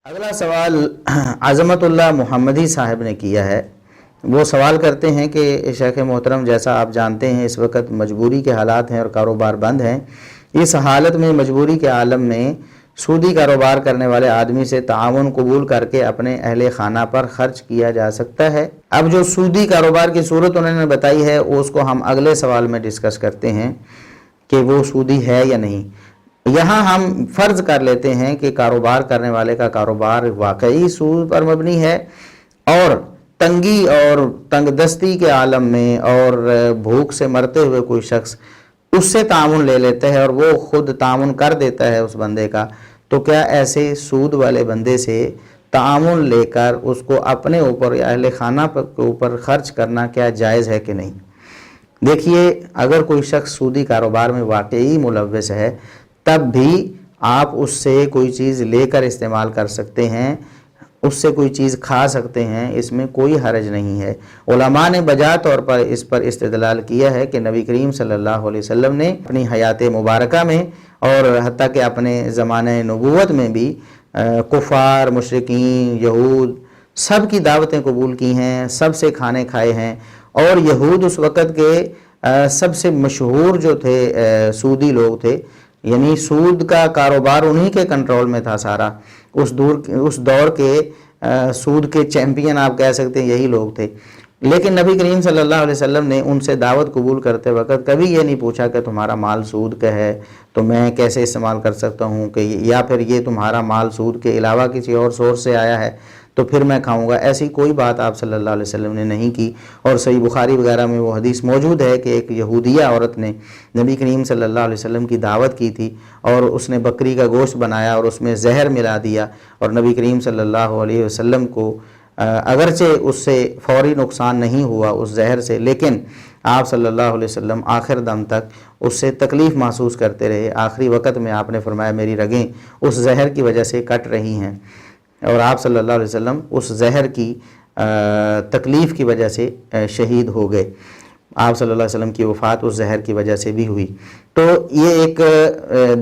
اگلا سوال عظمت اللہ محمدی صاحب نے کیا ہے۔ وہ سوال کرتے ہیں کہ شیخ محترم، جیسا آپ جانتے ہیں اس وقت مجبوری کے حالات ہیں اور کاروبار بند ہیں، اس حالت میں مجبوری کے عالم میں سودی کاروبار کرنے والے آدمی سے تعاون قبول کر کے اپنے اہل خانہ پر خرچ کیا جا سکتا ہے؟ اب جو سودی کاروبار کی صورت انہوں نے بتائی ہے اس کو ہم اگلے سوال میں ڈسکس کرتے ہیں کہ وہ سودی ہے یا نہیں۔ یہاں ہم فرض کر لیتے ہیں کہ کاروبار کرنے والے کا کاروبار واقعی سود پر مبنی ہے اور تنگی اور تنگ دستی کے عالم میں اور بھوک سے مرتے ہوئے کوئی شخص اس سے تعاون لے لیتا ہے اور وہ خود تعاون کر دیتا ہے اس بندے کا، تو کیا ایسے سود والے بندے سے تعاون لے کر اس کو اپنے اوپر یا اہل خانہ کے اوپر خرچ کرنا کیا جائز ہے کہ نہیں؟ دیکھیے، اگر کوئی شخص سودی کاروبار میں واقعی ملوث ہے تب بھی آپ اس سے کوئی چیز لے کر استعمال کر سکتے ہیں، اس سے کوئی چیز کھا سکتے ہیں، اس میں کوئی حرج نہیں ہے۔ علماء نے بجا طور پر اس پر استدلال کیا ہے کہ نبی کریم صلی اللہ علیہ وسلم نے اپنی حیات مبارکہ میں اور حتیٰ کہ اپنے زمانہ نبوت میں بھی کفار، مشرکین، یہود سب کی دعوتیں قبول کی ہیں، سب سے کھانے کھائے ہیں، اور یہود اس وقت کے سب سے مشہور جو تھے سودی لوگ تھے، یعنی سود کا کاروبار انہی کے کنٹرول میں تھا سارا۔ اس دور کے سود کے چیمپئن آپ کہہ سکتے ہیں یہی لوگ تھے، لیکن نبی کریم صلی اللہ علیہ وسلم نے ان سے دعوت قبول کرتے وقت کبھی یہ نہیں پوچھا کہ تمہارا مال سود کا ہے تو میں کیسے استعمال کر سکتا ہوں، کہ یا پھر یہ تمہارا مال سود کے علاوہ کسی اور سورس سے آیا ہے تو پھر میں کھاؤں گا۔ ایسی کوئی بات آپ صلی اللہ علیہ وسلم نے نہیں کی، اور صحیح بخاری وغیرہ میں وہ حدیث موجود ہے کہ ایک یہودیہ عورت نے نبی کریم صلی اللہ علیہ وسلم کی دعوت کی تھی اور اس نے بکری کا گوشت بنایا اور اس میں زہر ملا دیا، اور نبی کریم صلی اللہ علیہ وسلم کو اگرچہ اس سے فوری نقصان نہیں ہوا اس زہر سے، لیکن آپ صلی اللہ علیہ وسلم آخر دم تک اس سے تکلیف محسوس کرتے رہے۔ آخری وقت میں آپ نے فرمایا میری رگیں اس زہر کی وجہ سے کٹ رہی ہیں، اور آپ صلی اللہ علیہ وسلم اس زہر کی تکلیف کی وجہ سے شہید ہو گئے۔ آپ صلی اللہ علیہ وسلم کی وفات اس زہر کی وجہ سے بھی ہوئی۔ تو یہ ایک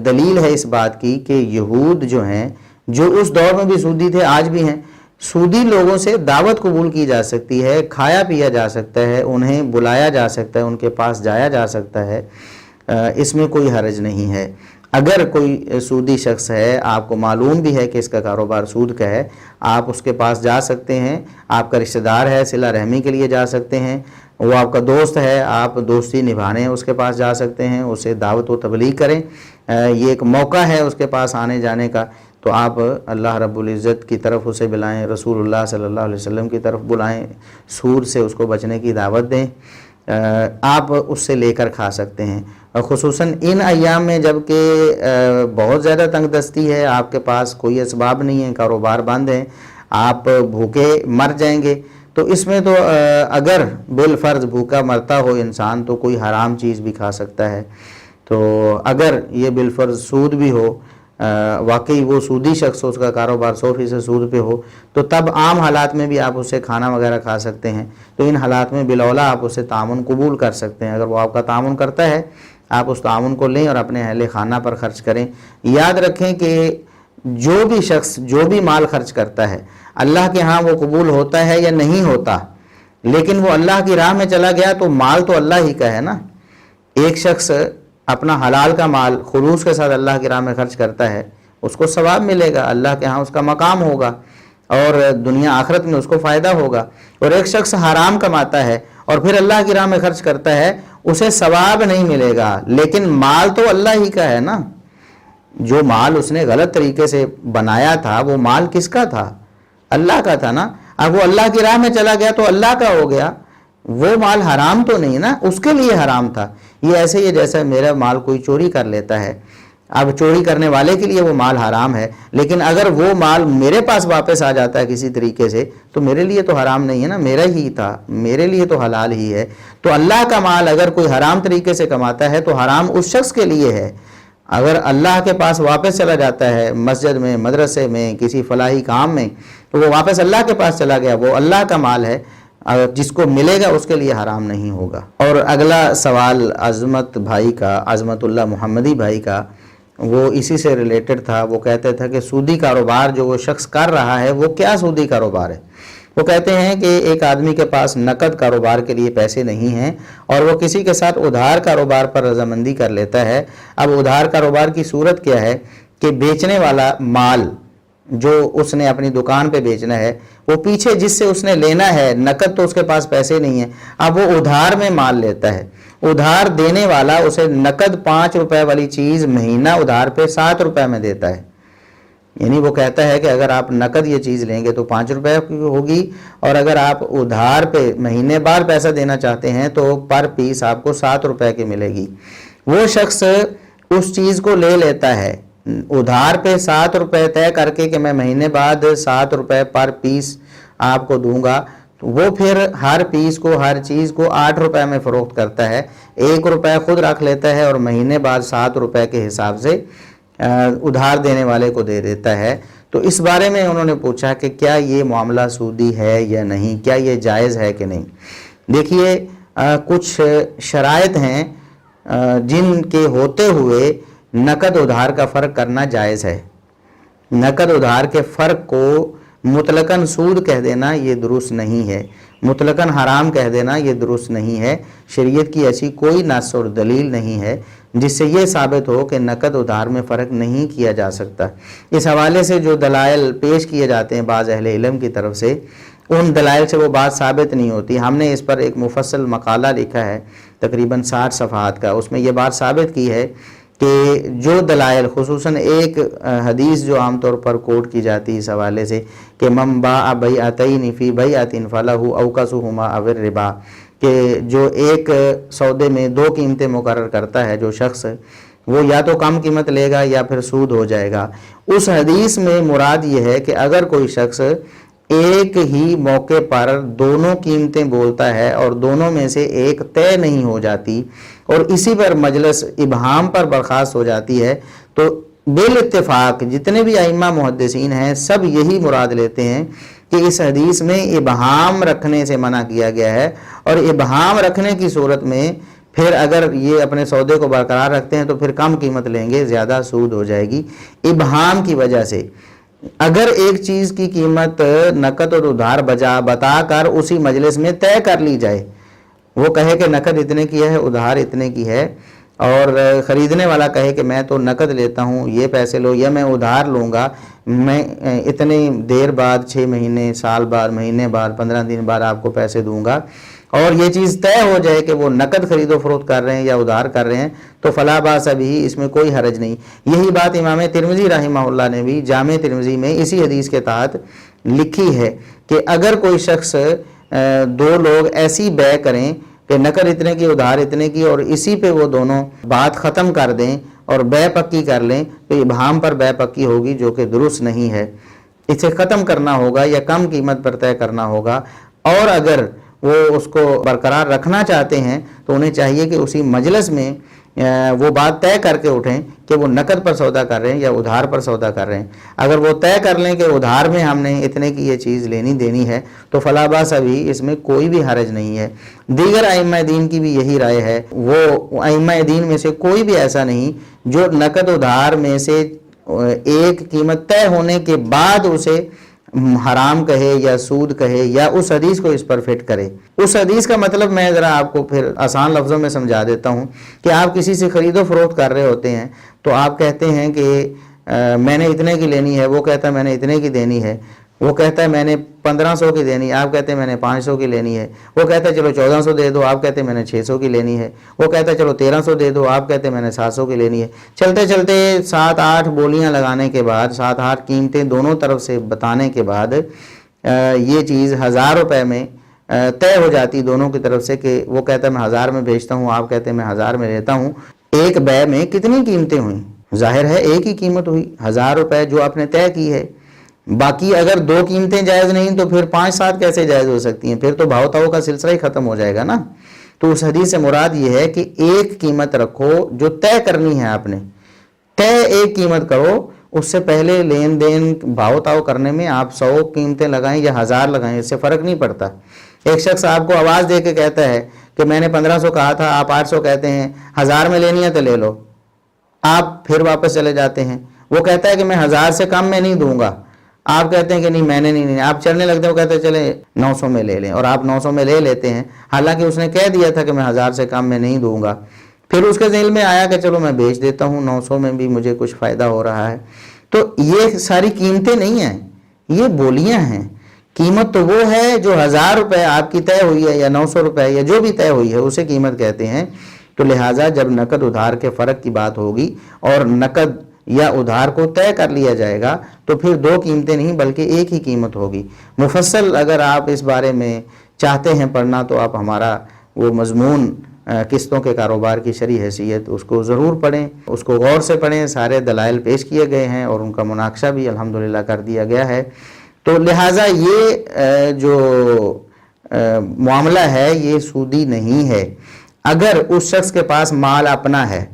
دلیل ہے اس بات کی کہ یہود جو ہیں، جو اس دور میں بھی سودی تھے، آج بھی ہیں، سودی لوگوں سے دعوت قبول کی جا سکتی ہے، کھایا پیا جا سکتا ہے، انہیں بلایا جا سکتا ہے، ان کے پاس جایا جا سکتا ہے، اس میں کوئی حرج نہیں ہے۔ اگر کوئی سودی شخص ہے، آپ کو معلوم بھی ہے کہ اس کا کاروبار سود کا ہے، آپ اس کے پاس جا سکتے ہیں، آپ کا رشتہ دار ہے، صلہ رحمی کے لیے جا سکتے ہیں، وہ آپ کا دوست ہے، آپ دوستی نبھانے اس کے پاس جا سکتے ہیں، اسے دعوت و تبلیغ کریں، یہ ایک موقع ہے اس کے پاس آنے جانے کا، تو آپ اللہ رب العزت کی طرف اسے بلائیں، رسول اللہ صلی اللہ علیہ وسلم کی طرف بلائیں، سود سے اس کو بچنے کی دعوت دیں، آپ اس سے لے کر کھا سکتے ہیں۔ اور خصوصاً ان ایام میں جب کہ بہت زیادہ تنگ دستی ہے، آپ کے پاس کوئی اسباب نہیں ہے، کاروبار بند ہیں، آپ بھوکے مر جائیں گے، تو اس میں تو اگر بالفرض بھوکا مرتا ہو انسان تو کوئی حرام چیز بھی کھا سکتا ہے۔ تو اگر یہ بالفرض سود بھی ہو، واقعی وہ سودی شخص اس کا کاروبار 100% سود پہ ہو، تو تب عام حالات میں بھی آپ اس سے کھانا وغیرہ کھا سکتے ہیں۔ تو ان حالات میں بالاولیٰ آپ اس سے تعاون قبول کر سکتے ہیں۔ اگر وہ آپ کا تعاون کرتا ہے، آپ اس تعاون کو لیں اور اپنے اہل خانہ پر خرچ کریں۔ یاد رکھیں کہ جو بھی شخص جو بھی مال خرچ کرتا ہے، اللہ کے ہاں وہ قبول ہوتا ہے یا نہیں ہوتا، لیکن وہ اللہ کی راہ میں چلا گیا تو مال تو اللہ ہی کا ہے نا۔ ایک شخص اپنا حلال کا مال خلوص کے ساتھ اللہ کی راہ میں خرچ کرتا ہے، اس کو ثواب ملے گا، اللہ کے ہاں اس کا مقام ہوگا اور دنیا آخرت میں اس کو فائدہ ہوگا۔ اور ایک شخص حرام کماتا ہے اور پھر اللہ کی راہ میں خرچ کرتا ہے، اسے ثواب نہیں ملے گا، لیکن مال تو اللہ ہی کا ہے نا۔ جو مال اس نے غلط طریقے سے بنایا تھا وہ مال کس کا تھا؟ اللہ کا تھا نا۔ اب وہ اللہ کی راہ میں چلا گیا تو اللہ کا ہو گیا، وہ مال حرام تو نہیں نا، اس کے لیے حرام تھا۔ یہ ایسے ہی جیسا میرا مال کوئی چوری کر لیتا ہے، اب چوری کرنے والے کے لیے وہ مال حرام ہے، لیکن اگر وہ مال میرے پاس واپس آ جاتا ہے کسی طریقے سے تو میرے لیے تو حرام نہیں ہے نا، میرا ہی تھا، میرے لیے تو حلال ہی ہے۔ تو اللہ کا مال اگر کوئی حرام طریقے سے کماتا ہے تو حرام اس شخص کے لیے ہے۔ اگر اللہ کے پاس واپس چلا جاتا ہے، مسجد میں، مدرسے میں، کسی فلاحی کام میں، تو وہ واپس اللہ کے پاس چلا گیا، وہ اللہ کا مال ہے، جس کو ملے گا اس کے لیے حرام نہیں ہوگا۔ اور اگلا سوال عظمت بھائی کا، عظمت اللہ محمدی بھائی کا، وہ اسی سے ریلیٹڈ تھا. وہ کہتا تھا کہ سودی کاروبار جو وہ شخص کر رہا ہے وہ کیا سودی کاروبار ہے. وہ کہتے ہیں کہ ایک آدمی کے پاس نقد کاروبار کے لیے پیسے نہیں ہیں اور وہ کسی کے ساتھ ادھار کاروبار پر رضامندی کر لیتا ہے. اب ادھار کاروبار کی صورت کیا ہے کہ بیچنے والا مال جو اس نے اپنی دکان پہ بیچنا ہے وہ پیچھے جس سے اس نے لینا ہے نقد تو اس کے پاس پیسے نہیں ہیں, اب وہ ادھار میں مال لیتا ہے. ادھار دینے والا اسے نقد 5 روپے والی چیز مہینہ ادھار پہ 7 روپے میں دیتا ہے. یعنی وہ کہتا ہے کہ اگر آپ نقد یہ چیز لیں گے تو 5 روپے ہوگی اور اگر آپ ادھار پہ مہینے بعد پیسہ دینا چاہتے ہیں تو پر پیس آپ کو 7 روپے کی ملے گی. وہ شخص اس چیز کو لے لیتا ہے ادھار پہ 7 روپے طے کر کے کہ میں مہینے بعد 7 روپے پر پیس آپ کو دوں گا, تو وہ پھر ہر پیس کو ہر چیز کو 8 روپے میں فروخت کرتا ہے. 1 روپے خود رکھ لیتا ہے اور مہینے بعد 7 روپے کے حساب سے ادھار دینے والے کو دے دیتا ہے. تو اس بارے میں انہوں نے پوچھا کہ کیا یہ معاملہ سودی ہے یا نہیں, کیا یہ جائز ہے کہ نہیں. دیکھیے کچھ شرائط ہیں جن کے ہوتے ہوئے نقد ادھار کا فرق کرنا جائز ہے. نقد ادھار کے فرق کو مطلقاً سود کہہ دینا یہ درست نہیں ہے, مطلقاً حرام کہہ دینا یہ درست نہیں ہے. شریعت کی ایسی کوئی نص اور دلیل نہیں ہے جس سے یہ ثابت ہو کہ نقد ادھار میں فرق نہیں کیا جا سکتا. اس حوالے سے جو دلائل پیش کیے جاتے ہیں بعض اہل علم کی طرف سے, ان دلائل سے وہ بات ثابت نہیں ہوتی. ہم نے اس پر ایک مفصل مقالہ لکھا ہے تقریباً 60 صفحات کا, اس میں یہ بات ثابت کی ہے کہ جو دلائل خصوصاً ایک حدیث جو عام طور پر کوٹ کی جاتی ہے اس حوالے سے کہ من باع بیعتین فی بیعۃ فلہ اوکسہما او الربا, کہ جو ایک سودے میں 2 قیمتیں مقرر کرتا ہے جو شخص, وہ یا تو کم قیمت لے گا یا پھر سود ہو جائے گا. اس حدیث میں مراد یہ ہے کہ اگر کوئی شخص ایک ہی موقع پر دونوں قیمتیں بولتا ہے اور دونوں میں سے ایک طے نہیں ہو جاتی اور اسی پر مجلس ابہام پر برخاست ہو جاتی ہے, تو بالاتفاق جتنے بھی ائمہ محدثین ہیں سب یہی مراد لیتے ہیں کہ اس حدیث میں ابہام رکھنے سے منع کیا گیا ہے, اور ابہام رکھنے کی صورت میں پھر اگر یہ اپنے سودے کو برقرار رکھتے ہیں تو پھر کم قیمت لیں گے, زیادہ سود ہو جائے گی. ابہام کی وجہ سے اگر ایک چیز کی قیمت نقد اور ادھار بتا کر اسی مجلس میں طے کر لی جائے, وہ کہے کہ نقد اتنے کی ہے ادھار اتنے کی ہے, اور خریدنے والا کہے کہ میں تو نقد لیتا ہوں یہ پیسے لو, یا میں ادھار لوں گا میں اتنی دیر بعد 6 مہینے سال بعد مہینے بعد 15 دن بعد آپ کو پیسے دوں گا, اور یہ چیز طے ہو جائے کہ وہ نقد خرید و فروخت کر رہے ہیں یا ادھار کر رہے ہیں تو فلا باس بھی, اس میں کوئی حرج نہیں. یہی بات امام ترمذی رحمہ اللہ نے بھی جامع ترمذی میں اسی حدیث کے تحت لکھی ہے کہ اگر کوئی شخص 2 لوگ ایسی بے کریں کہ نقد اتنے کی ادھار اتنے کی اور اسی پہ وہ دونوں بات ختم کر دیں اور بے پکی کر لیں, تو ابہام پر بے پکی ہوگی جو کہ درست نہیں ہے. اسے ختم کرنا ہوگا یا کم قیمت پر طے کرنا ہوگا, اور اگر وہ اس کو برقرار رکھنا چاہتے ہیں تو انہیں چاہیے کہ اسی مجلس میں وہ بات طے کر کے اٹھیں کہ وہ نقد پر سودا کر رہے ہیں یا ادھار پر سودا کر رہے ہیں. اگر وہ طے کر لیں کہ ادھار میں ہم نے اتنے کی یہ چیز لینی دینی ہے تو فلا باس ابھی, اس میں کوئی بھی حرج نہیں ہے. دیگر ائمہ دین کی بھی یہی رائے ہے. وہ ائمہ دین میں سے کوئی بھی ایسا نہیں جو نقد ادھار میں سے ایک قیمت طے ہونے کے بعد اسے حرام کہے یا سود کہے یا اس حدیث کو اس پر فٹ کرے. اس حدیث کا مطلب میں ذرا آپ کو پھر آسان لفظوں میں سمجھا دیتا ہوں کہ آپ کسی سے خرید و فروخت کر رہے ہوتے ہیں تو آپ کہتے ہیں کہ میں نے اتنے کی لینی ہے, وہ کہتا ہے میں نے اتنے کی دینی ہے, وہ کہتا ہے میں نے 1500 کی دینی ہے, آپ کہتے ہیں میں نے 500 کی لینی ہے, وہ کہتا ہے چلو 1400 دے دو, آپ کہتے ہیں میں نے 600 کی لینی ہے, وہ کہتا ہے چلو 1300 دے دو, آپ کہتے ہیں میں نے 700 کی لینی ہے. چلتے چلتے 7-8 بولیاں لگانے کے بعد 7-8 قیمتیں دونوں طرف سے بتانے کے بعد یہ چیز 1000 روپے میں طے ہو جاتی دونوں کی طرف سے کہ وہ کہتا ہے میں 1000 میں بیچتا ہوں, آپ کہتے ہیں میں 1000 میں لیتا ہوں. ایک بے میں کتنی قیمتیں ہوئیں؟ ظاہر ہے ایک ہی قیمت ہوئی 1000 روپے جو آپ نے طے کی ہے. باقی اگر 2 قیمتیں جائز نہیں تو پھر 5-7 کیسے جائز ہو سکتی ہیں؟ پھر تو بھاؤ تاؤ کا سلسلہ ہی ختم ہو جائے گا نا. تو اس حدیث سے مراد یہ ہے کہ ایک قیمت رکھو جو طے کرنی ہے, آپ نے طے ایک قیمت کرو, اس سے پہلے لین دین بھاؤ تاؤ کرنے میں آپ 100 قیمتیں لگائیں یا 1000 لگائیں, اس سے فرق نہیں پڑتا. ایک شخص آپ کو آواز دے کے کہتا ہے کہ میں نے 1500 کہا تھا, آپ 800 کہتے ہیں, 1000 میں لینی ہے تو لے لو, آپ پھر واپس چلے جاتے ہیں، وہ کہتا ہے کہ میں 1000 سے کم میں نہیں دوں گا، آپ کہتے ہیں کہ نہیں میں نے نہیں، آپ چلنے لگتے ہیں، وہ کہتے ہیں چلے 900 میں لے لیں، اور آپ 900 میں لے لیتے ہیں، حالانکہ اس نے کہہ دیا تھا کہ میں 1000 سے کم میں نہیں دوں گا۔ پھر اس کے ذہن میں آیا کہ چلو میں بیچ دیتا ہوں، 900 میں بھی مجھے کچھ فائدہ ہو رہا ہے۔ تو یہ ساری قیمتیں نہیں ہیں، یہ بولیاں ہیں۔ قیمت تو وہ ہے جو 1000 روپے آپ کی طے ہوئی ہے یا 900 روپے یا جو بھی طے ہوئی ہے، اسے قیمت کہتے ہیں۔ تو لہٰذا جب نقد ادھار کے فرق کی بات ہوگی اور نقد یا ادھار کو طے کر لیا جائے گا تو پھر دو قیمتیں نہیں بلکہ ایک ہی قیمت ہوگی۔ مفصل اگر آپ اس بارے میں چاہتے ہیں پڑھنا تو آپ ہمارا وہ مضمون قسطوں کے کاروبار کی شرعی حیثیت اس کو ضرور پڑھیں، اس کو غور سے پڑھیں، سارے دلائل پیش کیے گئے ہیں اور ان کا مناقشہ بھی الحمدللہ کر دیا گیا ہے۔ تو لہٰذا یہ جو معاملہ ہے یہ سودی نہیں ہے۔ اگر اس شخص کے پاس مال اپنا ہے،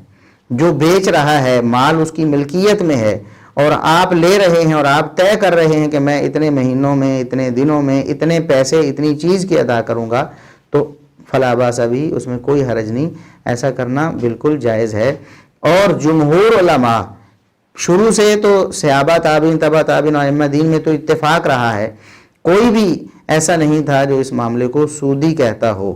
جو بیچ رہا ہے، مال اس کی ملکیت میں ہے، اور آپ لے رہے ہیں اور آپ طے کر رہے ہیں کہ میں اتنے مہینوں میں، اتنے دنوں میں، اتنے پیسے، اتنی چیز کی ادا کروں گا، تو فلا باس بھی، اس میں کوئی حرج نہیں، ایسا کرنا بالکل جائز ہے۔ اور جمہور علماء شروع سے تو صحابہ تابعین تبع تابعین اور ائمہ دین میں تو اتفاق رہا ہے، کوئی بھی ایسا نہیں تھا جو اس معاملے کو سودی کہتا ہو۔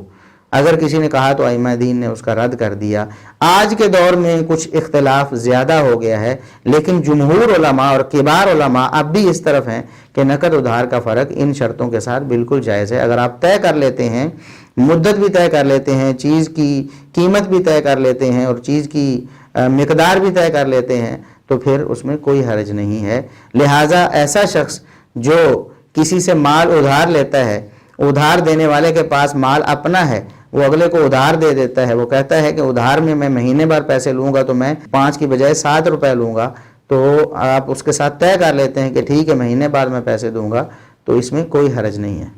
اگر کسی نے کہا تو ائمہ دین نے اس کا رد کر دیا۔ آج کے دور میں کچھ اختلاف زیادہ ہو گیا ہے، لیکن جمہور علماء اور کبار علماء اب بھی اس طرف ہیں کہ نقد ادھار کا فرق ان شرطوں کے ساتھ بالکل جائز ہے۔ اگر آپ طے کر لیتے ہیں، مدت بھی طے کر لیتے ہیں، چیز کی قیمت بھی طے کر لیتے ہیں اور چیز کی مقدار بھی طے کر لیتے ہیں تو پھر اس میں کوئی حرج نہیں ہے۔ لہٰذا ایسا شخص جو کسی سے مال ادھار لیتا ہے، ادھار دینے والے کے پاس مال اپنا ہے، وہ اگلے کو ادھار دے دیتا ہے، وہ کہتا ہے کہ ادھار میں مہینے بھر پیسے لوں گا تو میں 5 کی بجائے 7 روپے لوں گا، تو آپ اس کے ساتھ طے کر لیتے ہیں کہ ٹھیک ہے مہینے بعد میں پیسے دوں گا، تو اس میں کوئی حرج نہیں ہے۔